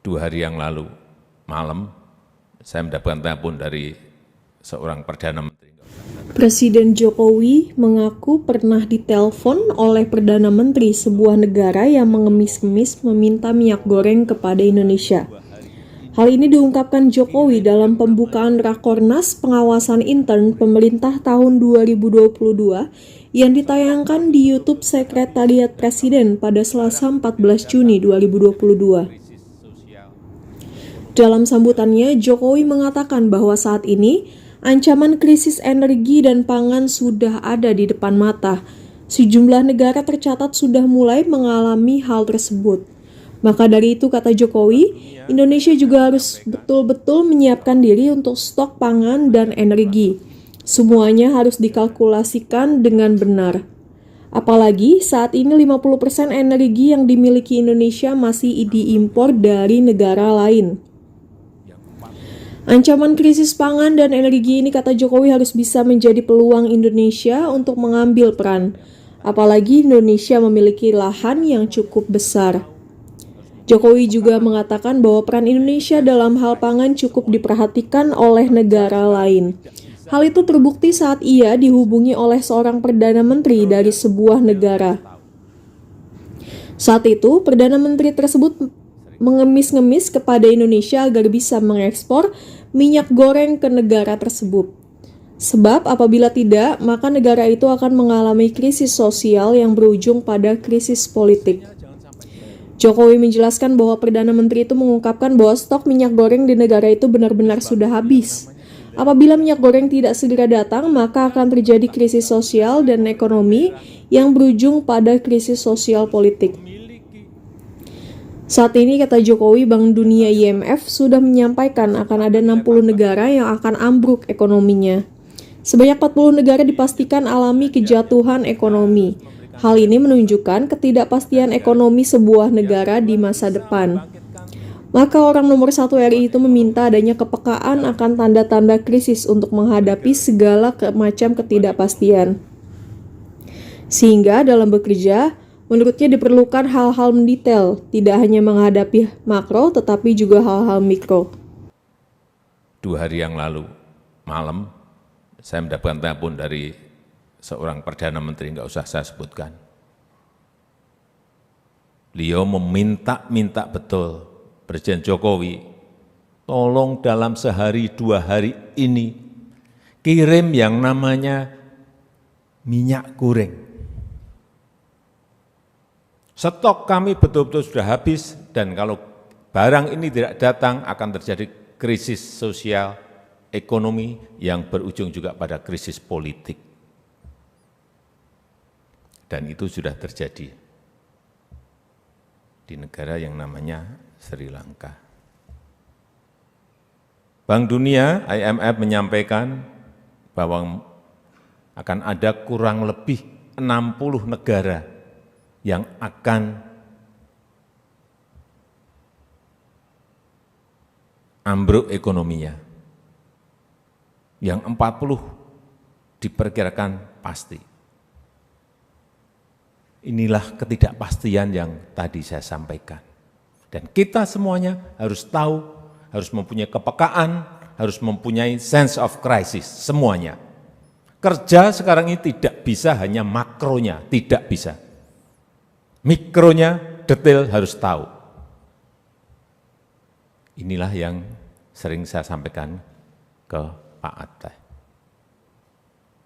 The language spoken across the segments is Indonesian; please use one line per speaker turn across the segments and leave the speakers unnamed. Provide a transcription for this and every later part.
2 hari yang lalu malam saya mendapatkan telepon dari seorang Perdana Menteri.
Presiden Jokowi mengaku pernah ditelepon oleh Perdana Menteri sebuah negara yang mengemis-ngemis meminta minyak goreng kepada Indonesia. Hal ini diungkapkan Jokowi dalam pembukaan Rakornas Pengawasan Intern Pemerintah tahun 2022 yang ditayangkan di YouTube Sekretariat Presiden pada Selasa 14 Juni 2022. Dalam sambutannya, Jokowi mengatakan bahwa saat ini ancaman krisis energi dan pangan sudah ada di depan mata. Sejumlah negara tercatat sudah mulai mengalami hal tersebut. Maka dari itu, kata Jokowi, Indonesia juga harus betul-betul menyiapkan diri untuk stok pangan dan energi. Semuanya harus dikalkulasikan dengan benar. Apalagi saat ini 50% energi yang dimiliki Indonesia masih diimpor dari negara lain. Ancaman krisis pangan dan energi ini, kata Jokowi, harus bisa menjadi peluang Indonesia untuk mengambil peran. Apalagi Indonesia memiliki lahan yang cukup besar. Jokowi juga mengatakan bahwa peran Indonesia dalam hal pangan cukup diperhatikan oleh negara lain. Hal itu terbukti saat ia dihubungi oleh seorang Perdana Menteri dari sebuah negara. Saat itu, Perdana Menteri tersebut mengemis-ngemis kepada Indonesia agar bisa mengekspor minyak goreng ke negara tersebut. Sebab apabila tidak, maka negara itu akan mengalami krisis sosial yang berujung pada krisis politik. Jokowi menjelaskan bahwa Perdana Menteri itu mengungkapkan bahwa stok minyak goreng di negara itu benar-benar sudah habis. Apabila minyak goreng tidak segera datang, maka akan terjadi krisis sosial dan ekonomi yang berujung pada krisis sosial politik. Saat ini, kata Jokowi, Bank Dunia IMF sudah menyampaikan akan ada 60 negara yang akan ambruk ekonominya. Sebanyak 40 negara dipastikan alami kejatuhan ekonomi. Hal ini menunjukkan ketidakpastian ekonomi sebuah negara di masa depan. Maka orang nomor 1 RI itu meminta adanya kepekaan akan tanda-tanda krisis untuk menghadapi segala macam ketidakpastian. Sehingga dalam bekerja, menurutnya diperlukan hal-hal mendetail, tidak hanya menghadapi makro, tetapi juga hal-hal mikro.
2 hari yang lalu malam, saya mendapatkan telepon dari seorang Perdana Menteri, nggak usah saya sebutkan. Beliau meminta betul, Presiden Jokowi, tolong dalam sehari 2 hari ini, kirim yang namanya minyak goreng. Stok kami betul-betul sudah habis, dan kalau barang ini tidak datang akan terjadi krisis sosial, ekonomi yang berujung juga pada krisis politik. Dan itu sudah terjadi di negara yang namanya Sri Lanka. Bank Dunia, IMF menyampaikan bahwa akan ada kurang lebih 60 negara yang akan ambruk ekonominya. Yang 40 diperkirakan pasti. Inilah ketidakpastian yang tadi saya sampaikan. Dan kita semuanya harus tahu, harus mempunyai kepekaan, harus mempunyai sense of crisis, semuanya. Kerja sekarang ini tidak bisa hanya makronya, tidak bisa. Mikronya detail harus tahu. Inilah yang sering saya sampaikan ke Pak Ateh,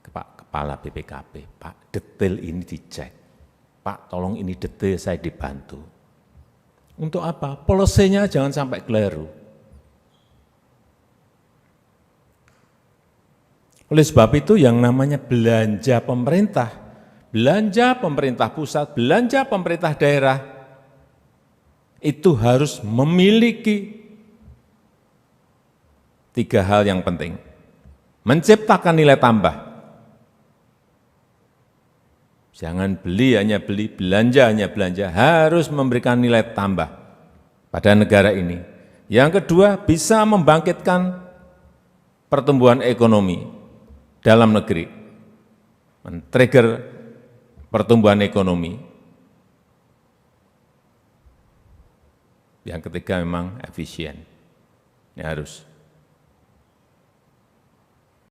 ke Pak Kepala BPKP, Pak, detail ini dicek. Pak, tolong ini detail, saya dibantu. Untuk apa? Polosinya jangan sampai keliru. Oleh sebab itu yang namanya belanja pemerintah pusat, belanja pemerintah daerah, itu harus memiliki 3 hal yang penting. Menciptakan nilai tambah. Jangan hanya beli, belanja hanya belanja, harus memberikan nilai tambah pada negara ini. Yang kedua, bisa membangkitkan pertumbuhan ekonomi dalam negeri, men-trigger pertumbuhan ekonomi. Yang ketiga memang efisien. Ini harus